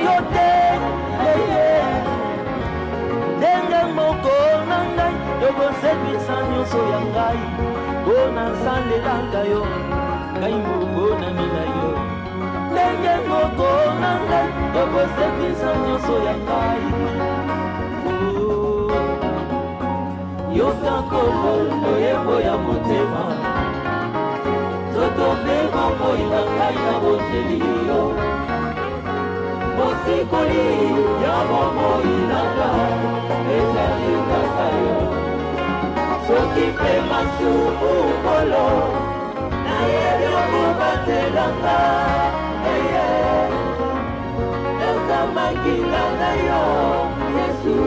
yo te ndenge moko na ngai yokosekisa nyonso ya ngai mpo nasalelaka yo ngai moko na mina yo ndenge moko na ngai yokosekisa nyonso ya ngai yoka kolo loyembo ya motema soto mpe bomoi na ngai na boteli yo mosikoli ya bomoi na ngai ezali kaka yo soki mpe masumu kolo nayebi okobatelanga eza makila na yo Yesu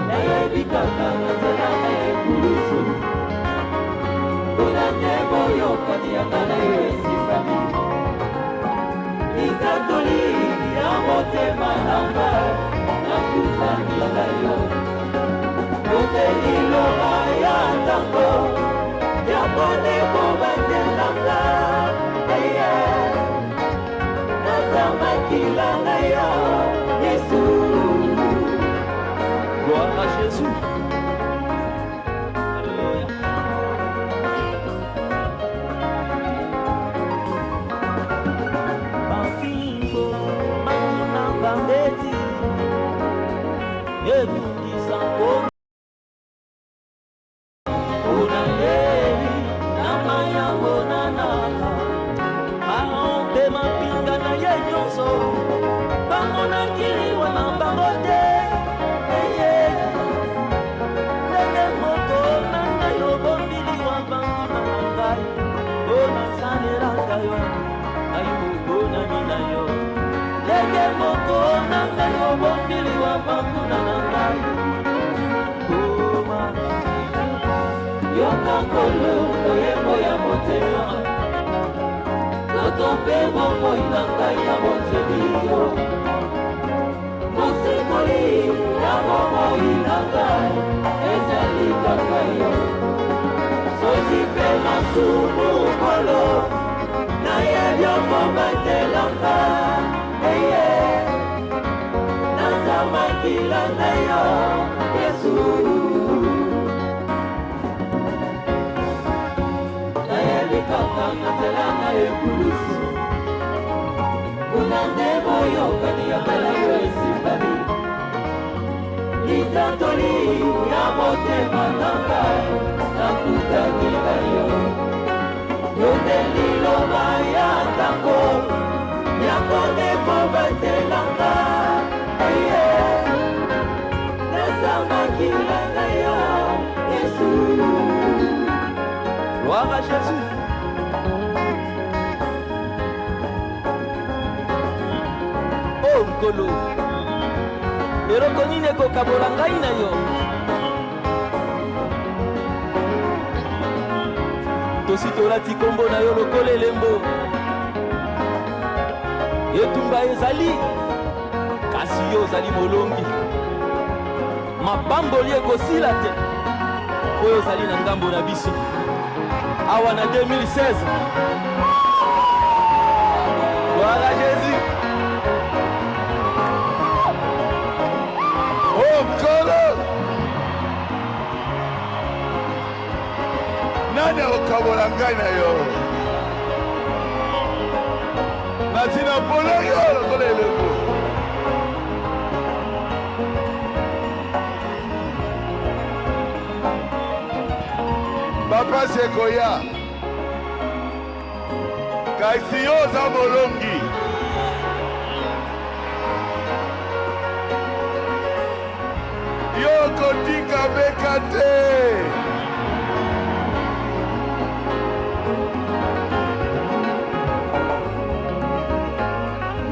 nayebi kaka nazela na ekulusu mpona nde boyokani yanga na yo esifami likatoli ya motema na ngai nakutani na yo yoteli loba ya ntango ya pone kobatelanga naza makila na yo Yesu. Gloire à Jésus. Alléluia. Bafingo mamuna bambeti ebungisa ngoma unayeli na mayango nanaka aompe mapinga na ye nyonso bango nakiliwa na bango te ndenge moko na ngai obombiliwa banguna na ngai o nasalelaka yo ngai moko na mina yo ndenge moko na ngai obombiliwa banguna na ngai yoka kolo loyembo ya motema toto mpe bomoi na ngai na boteli yo mosikoli ya bomoi na ngai ezali kaka yo soki mpe masumu kolo nayebi okobatelanga naza makila na yo Yesu kaka nzela na ekulusu kuna nde boyokani yangala yo esifami litatoli ya motema na ngai nakutani na yo yoteli loba ya ntango yakone kobatelanga naza makila na yo Yesu. Gloire à Jésus. Oh nkolo eloko nini ekokabola ngai na yo tosi tolati kombo na yo lokola elembo etumba ezali kasi yo ozali molongi mapamboli ekosila te oyo ozali na ngambo na biso awa na 2016. Gloire à Jésus. Oh nkolo nani akokabola ngai na yo natina mpona yo lokola elembo bapasi ekoya kasi yo oza molongi yo kotika beka te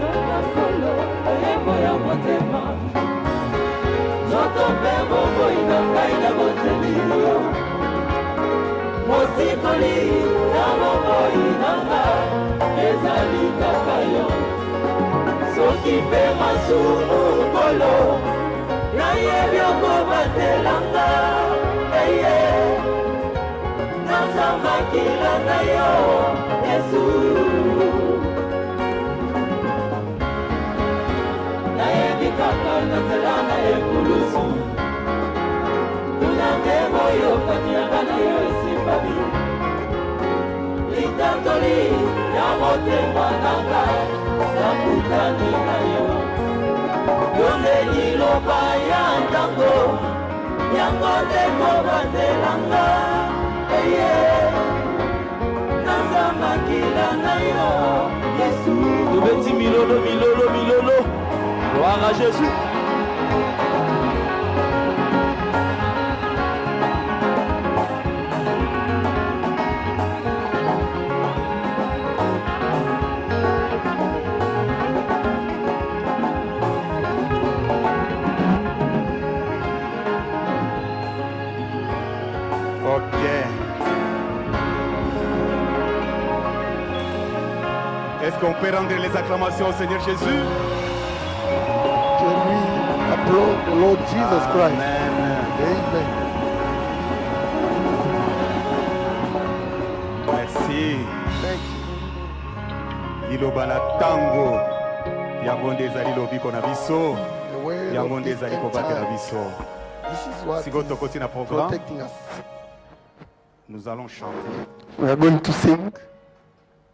yokakolo oyembo ya motema nzoto mpe bomoi na ngai na boteli yo mosikoli ya bomoi na ngai ezali kaka yo soki mpe masumu kolo nayebi okobatelanga naza makila na yo Yesu mapatoli ya motema na ngai nakutani na yo yo nde liloba ya ntango yango nde kobandelanga eye naza makila na yo Yesu tobeti milolo milolo milolo gloire à Jésus. Est-ce qu'on peut rendre les acclamations au Seigneur Jésus? Can we applaud the Lord Jesus Christ? Amen. Amen. Merci. Thank you. Liloba na tango yango nde ezali lobiko na biso The word yango of nde this ezali end kobatela time. biso. This is what Siko is tokoti na programme, protecting us. nous allons chanter We are going to sing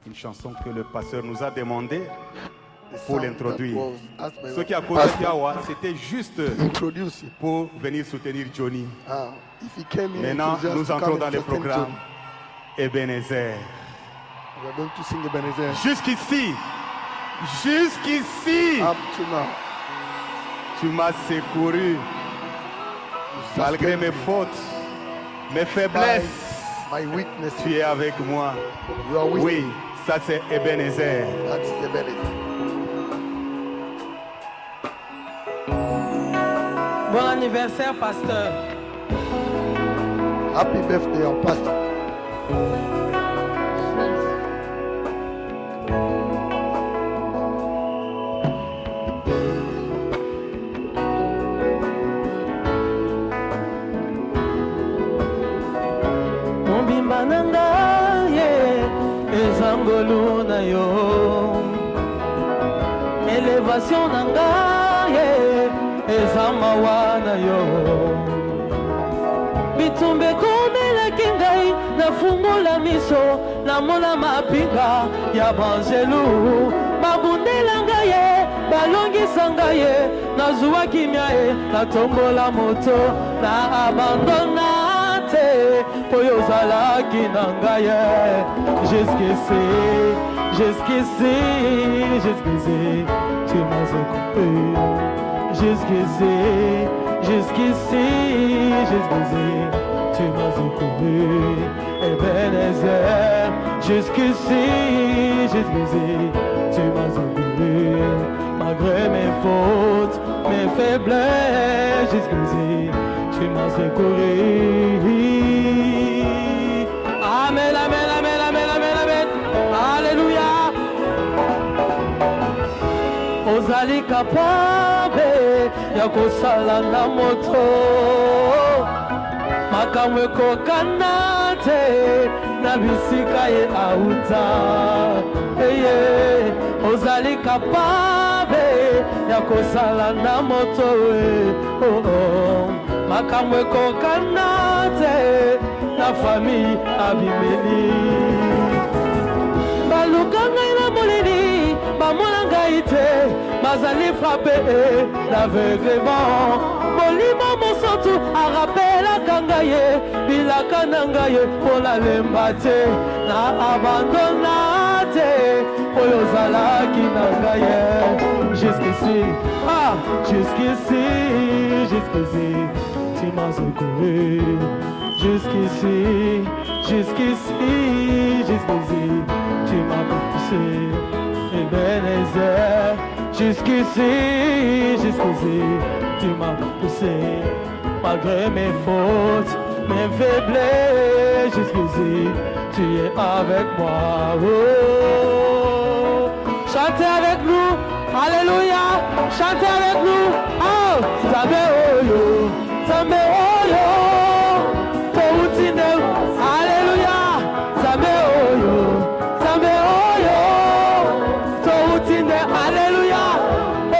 une chanson que le pasteur nous a demandé the pour song that l'introduire. was asked by Ce qui a the causé pastor Kiawa, c'était juste to introduce you. pour venir soutenir Johnny. If he came here, Maintenant, it was just nous to entrons come dans and le sustain programme John. Ebenezer. We are going to sing Ebenezer. Jusqu'ici, jusqu'ici, Up to now. tu m'as secouru malgré mes fautes, mes faiblesses. My weakness. Tu es avec moi. You are with Oui, me. ça c'est Ebenezer. That's Ebenezer. Bon anniversaire, pasteur. Happy birthday, our pastor. Mobimba na ngai ezangolu na yo elevation na ngai eza mawa na yo bitumba ekomelaki ngai nafungola miso namona mapinga ya banzelu babundela ngai ye balongisa ngai ye nazwa kimia ye natombola moto na abandona te po yo ozalaki na ngai ye jusqu'ici jusqu'ici jusqu'ici tu m'as occupé jusqu'ici jusqu'ici jusqu'ici tu m'as occupé Ebenezer jusqu'ici jusqu'ici tu m'as occupé malgré mes fautes mes faiblesses jusqu'ici tu m'as secouru. Amen, amen, amen, amen, amen, amen. Alléluia. Ozali capable ya kosala na moto makambo ekokana te na bisika ye auta eye ozali capable ya kosala na moto makambo ekokana te na famille abimeli baluka ngai na molini bamona ngai te bazali frappe l'aveuglement molimo mosusu arapelaka ngai ye bilaka na ngai ye mpo nalemba te na abandona te oyo ozalaki na ngai ye jusqu'ici jusqu'ici jusqu'ici tu m'as secouru jusqu'ici jusqu'ici jusqu'ici tu m'as poussé Ebenezer jusqu'ici jusqu'ici tu m'as poussé malgré mes fautes mes faiblesses jusqu'ici tu es avec moi oh. Chantez avec nous alléluia chantez avec nous oh Zambe oyo Zambe oyo Toutine alléluia Zambe oyo Zambe oyo Toutine alléluia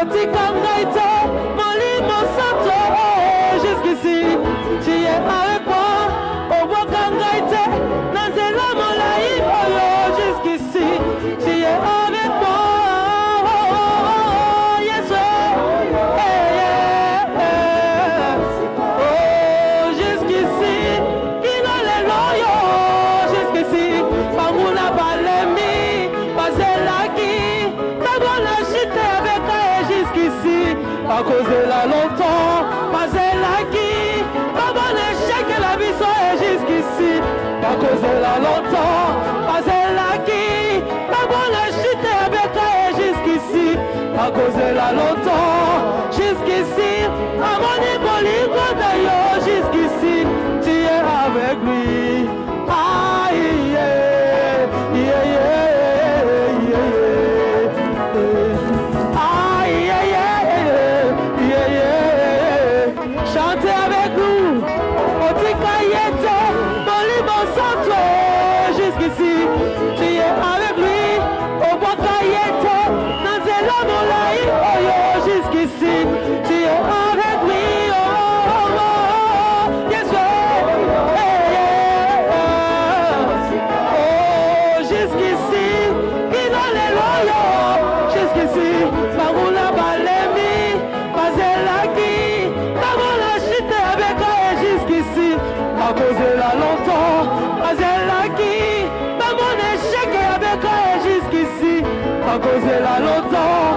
Otika ngaite Molimo santo jusqu'ici tu es avec moi Oboka ngaite Nazela molai oyo jusqu'ici bakozela longtemps bazelaki babona échec la biso et jusqu'ici bakozela longtemps bazelaki babona chute ya beka et jusqu'ici bakozela longtemps jusqu'ici amoni bolingo na yo jusqu'ici tu es avec lui. Aïe, yeah, yeah, yeah, aïe, yeah, yeah. Chantez avec nous, Otikayete, Bolimo Santo, jusqu'ici, tu es avec lui, Obokayete, Nanzela Molai, Oyo, jusqu'ici, tu es avec lui, oh, oh, oh, yes, oh, jusqu'ici, jusqu'ici, Maroula Balemi, Bazelaki, Maroula Chite avec elle jusqu'ici, à cause là longtemps, Bazelaki, Mamon échec avec elle jusqu'ici, à cause là longtemps,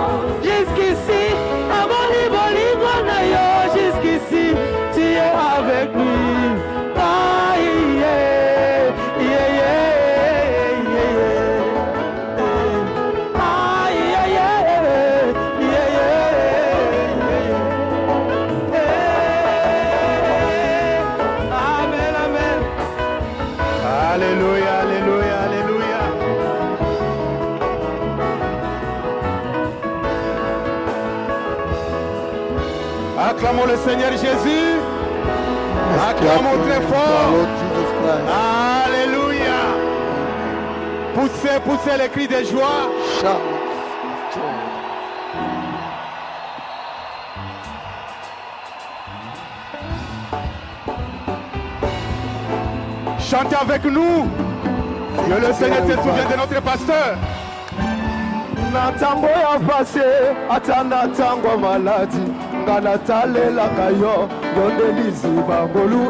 jusqu'ici, Amoni Boligo Nayo jusqu'ici, tu es avec lui. Aïe, yeah, yeah, yeah. Alléluia, alléluia, alléluia. Acclamons le Seigneur Jésus. Acclamons très fort. Alléluia. Poussez, poussez les cris de joie. Chantez avec nous. Que le Seigneur se souvienne de notre pasteur. Natango ya passé, atana tango maladi. Ngana talela kayo, yondelizi bangolu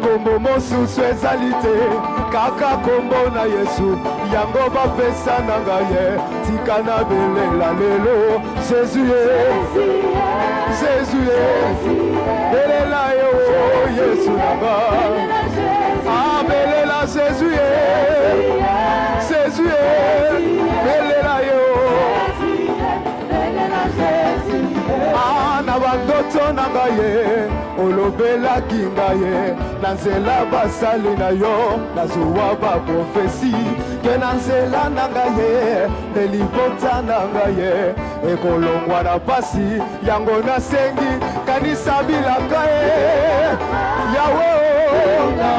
kombo mosusu ezalite. Kaka kombo na Yesu, yango bapesa nanga ye. Tikana belela lelo, Jésus Jésus belela yo, Yesu nanga. Ah belela Jésus Jésus belela yo. Na bandoto na ngaye olobelaki ngaye na nzela basali na yo nazuwa baprofesi ke na nzela na ngaye elibota na ngaye ekolongwa na pasi yango nasengi kanisa bilaka ye yawe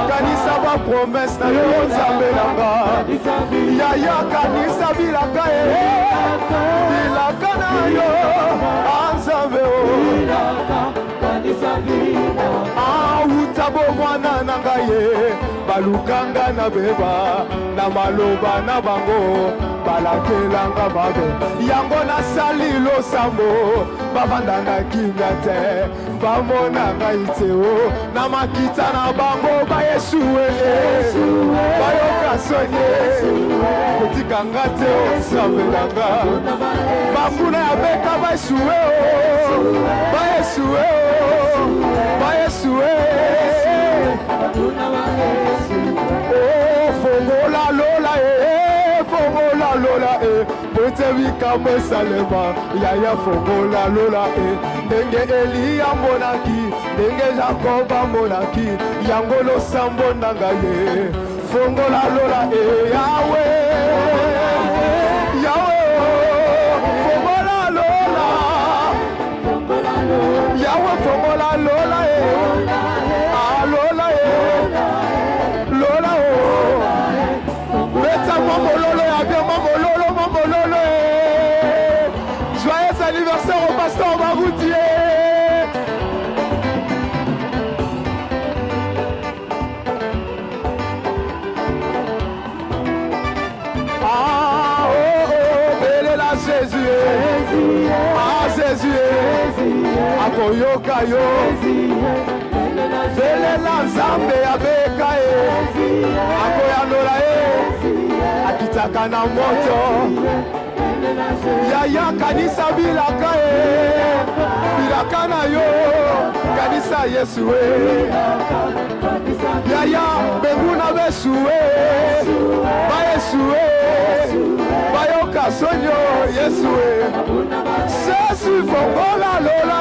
kanisa bapromese na yo nzambe nanga yaya kanisa bilaka ye bilaka na yo anzambe awuta bomwana na ngaye balukanga na beba na maloba na bango balakelanga babe yango nasali losambo bavanda na kimia te bamona ngai te o na makita na bango bayesue bayoka sonye kotikanga te o nzambe nanga bafuna ya beka bayesue bayesue bayesue fongola lola fongola lola pote bikambo esalema yaya fongola lola ndenge Eliya monaki ndenge Jacob monaki yango losambo nanga ye fongola lola yawe yawe fongola lola yawe fongola lola alola lola beta mamololo ya bien mamololo joyeux anniversaire au pasteur Baroutier. Jésus akoyoka yo belela nzambe abeka ye akoyanola ye akitaka na moto Yaya kanisa bilaka bilaka na yo kanisa Yesu Yaya benguna besu ba Yesu ba yo kasonyo Yesu Sesu fongola lola